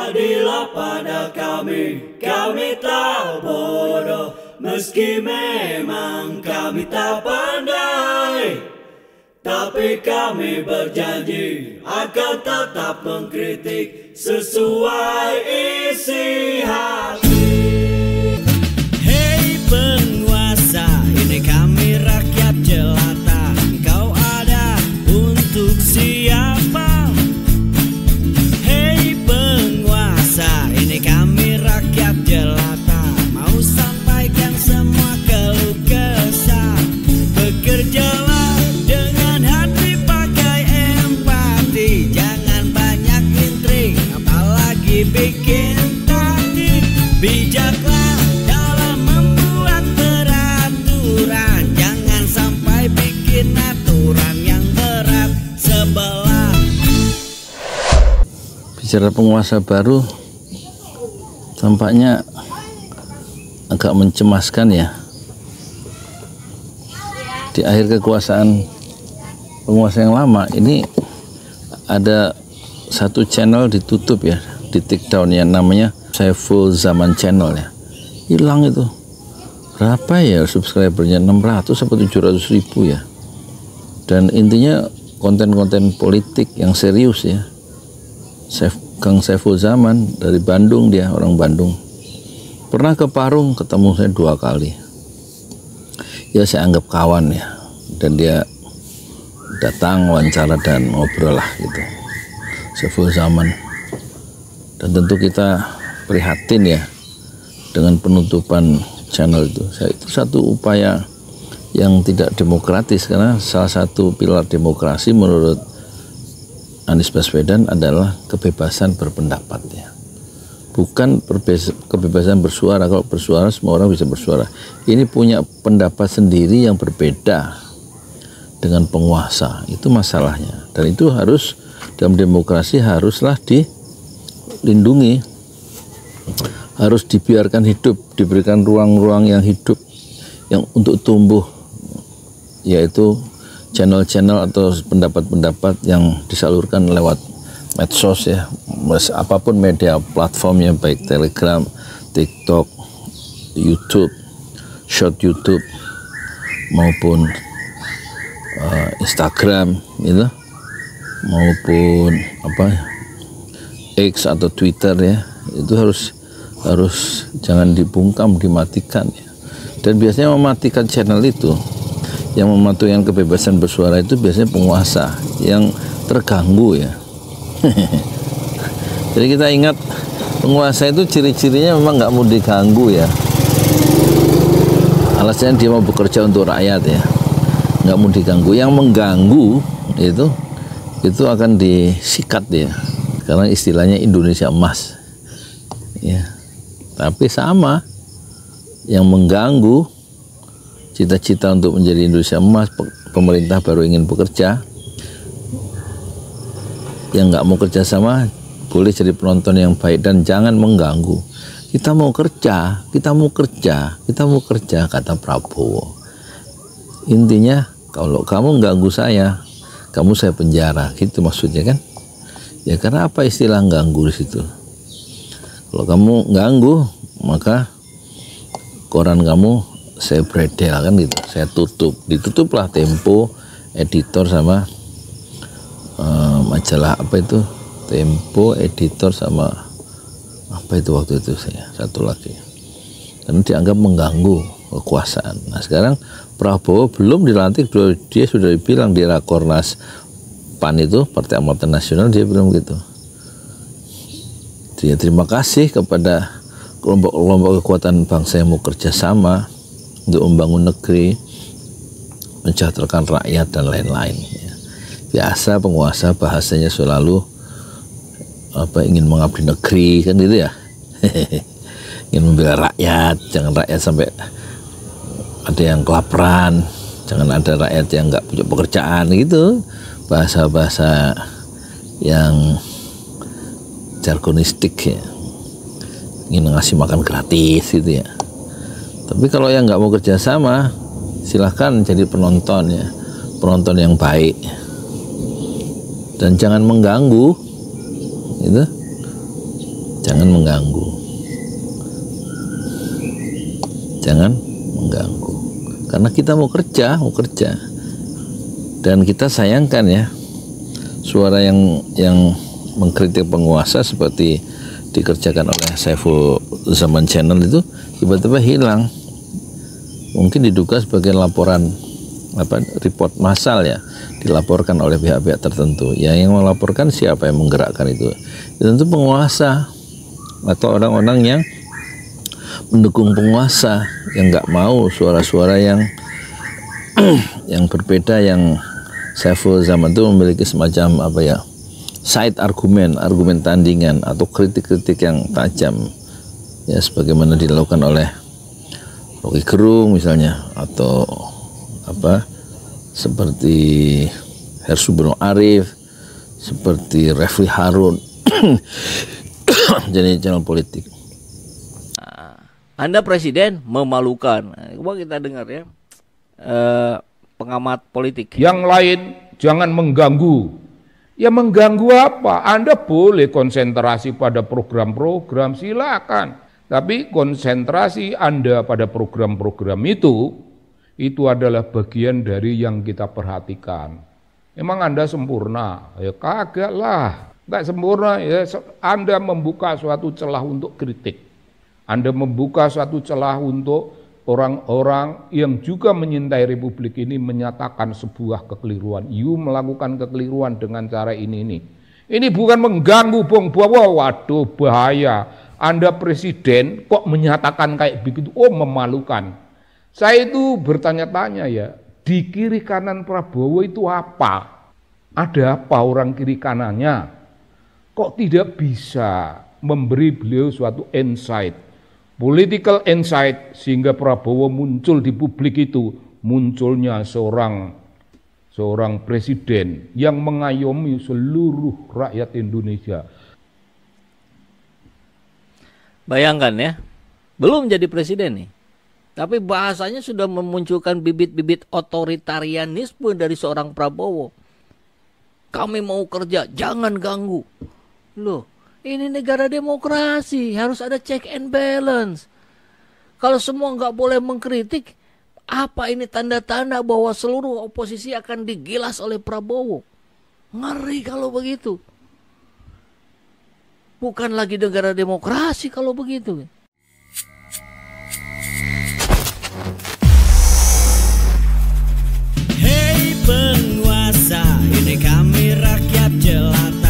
Jadilah pada kami tak bodoh, meski memang kami tak pandai, tapi kami berjanji akan tetap mengkritik sesuai isi hati. Hei penguasa, ini kami rakyat jelata. Engkau ada untuk siapa? Hei penguasa, ini kami rakyat jelata. Mau sampaikan semua keluh kesah. Bekerjalah dengan hati, pakai empati. Jangan banyak intrik, apalagi bikin taktik. Bijaklah dalam membuat peraturan. Jangan sampai bikin aturan yang berat sebelah. Bicara penguasa baru tampaknya agak mencemaskan ya. Di akhir kekuasaan penguasa yang lama ini ada satu channel ditutup ya, di take down yang namanya Saiful Zaman Channel ya. Hilang itu. Berapa ya subscribernya? 600 sampai 700 ribu ya. Dan intinya konten-konten politik yang serius ya. Kang Saiful Zaman dari Bandung, dia orang Bandung. Pernah ke Parung, ketemu saya 2 kali. Ya saya anggap kawan ya. Dan dia datang wawancara dan ngobrol lah gitu. Saiful Zaman. Dan tentu kita prihatin ya dengan penutupan channel itu. Itu satu upaya yang tidak demokratis, karena salah satu pilar demokrasi menurut Anies Baswedan adalah kebebasan berpendapat ya. Bukan kebebasan bersuara. Kalau bersuara semua orang bisa bersuara. Ini punya pendapat sendiri yang berbeda dengan penguasa. Itu masalahnya. Dan itu harus dalam demokrasi haruslah dilindungi. Harus dibiarkan hidup, diberikan ruang-ruang yang hidup yang untuk tumbuh, yaitu channel-channel atau pendapat-pendapat yang disalurkan lewat medsos ya, apapun media platformnya, baik Telegram, TikTok, YouTube, short YouTube maupun Instagram gitu, maupun X atau Twitter ya, itu harus jangan dibungkam, dimatikan ya. Dan biasanya mematikan channel itu, yang mematukan kebebasan bersuara itu biasanya penguasa yang terganggu ya. Jadi kita ingat, penguasa itu ciri-cirinya memang nggak mau diganggu ya. Alasannya dia mau bekerja untuk rakyat ya, nggak mau diganggu. Yang mengganggu itu akan disikat ya, karena istilahnya Indonesia emas ya. Tapi sama, yang mengganggu cita-cita untuk menjadi Indonesia emas, pemerintah baru ingin bekerja, yang nggak mau kerja sama boleh jadi penonton yang baik dan jangan mengganggu. Kita mau kerja, kata Prabowo. Intinya kalau kamu ganggu saya penjara, gitu maksudnya kan? Ya karena apa istilah ganggu di situ? Kalau kamu ganggu, maka koran kamu saya bredel kan gitu, saya tutup. Ditutuplah Tempo, editor sama majalah Tempo, editor sama waktu itu saya satu lagi, karena dianggap mengganggu kekuasaan. Nah sekarang Prabowo belum dilantik, dia sudah dibilang di Rakornas PAN itu, Partai Amanat Nasional, dia bilang gitu. Dia terima kasih kepada kelompok-kelompok kekuatan bangsa yang mau kerjasama untuk membangun negeri, mensejahterakan rakyat dan lain-lain. Biasa penguasa bahasanya selalu ingin mengabdi negeri kan gitu ya. Ingin membela rakyat, jangan rakyat sampai ada yang kelaparan, jangan ada rakyat yang nggak punya pekerjaan gitu. Bahasa-bahasa yang jargonistik ya, ingin ngasih makan gratis gitu ya. Tapi kalau yang nggak mau kerjasama, silahkan jadi penonton ya, penonton yang baik, dan jangan mengganggu gitu. Jangan mengganggu. Jangan mengganggu. Karena kita mau kerja. Dan kita sayangkan ya, suara yang mengkritik penguasa seperti dikerjakan oleh Saiful Zaman Channel itu tiba-tiba hilang. Mungkin diduga sebagai laporan report massal ya, dilaporkan oleh pihak-pihak tertentu. Ya, yang melaporkan siapa yang menggerakkan itu? Tentu penguasa atau orang-orang yang mendukung penguasa, yang nggak mau suara-suara yang yang berbeda, yang Saiful Zaman itu memiliki semacam side argumen tandingan atau kritik-kritik yang tajam ya, sebagaimana dilakukan oleh Rocky Gerung misalnya, atau seperti Hersubno Arif, seperti Refli Harun jadi channel politik. Anda presiden memalukan. Coba kita dengar ya, pengamat politik. Yang lain jangan mengganggu. Ya mengganggu apa? Anda boleh konsentrasi pada program-program, silakan. Tapi konsentrasi Anda pada program-program itu adalah bagian dari yang kita perhatikan. Emang Anda sempurna? Ya kagak lah, nggak sempurna. Ya, Anda membuka suatu celah untuk kritik. Anda membuka suatu celah untuk orang-orang yang juga menyintai Republik ini menyatakan sebuah kekeliruan. You melakukan kekeliruan dengan cara ini. Ini bukan mengganggu, Bung Bowo. Waduh, bahaya. Anda presiden kok menyatakan kayak begitu? Oh, memalukan. Saya itu bertanya-tanya ya, di kiri kanan Prabowo itu apa? Ada apa orang kiri kanannya? Kok tidak bisa memberi beliau suatu insight, political insight, sehingga Prabowo muncul di publik itu, munculnya seorang presiden yang mengayomi seluruh rakyat Indonesia. Bayangkan ya, belum jadi presiden nih, tapi bahasanya sudah memunculkan bibit-bibit otoritarianisme dari seorang Prabowo. Kami mau kerja, jangan ganggu. Loh, ini negara demokrasi, harus ada check and balance. Kalau semua nggak boleh mengkritik, apa ini tanda-tanda bahwa seluruh oposisi akan digilas oleh Prabowo? Ngeri kalau begitu. Bukan lagi negara demokrasi kalau begitu. Hei penguasa, ini kami rakyat jelata.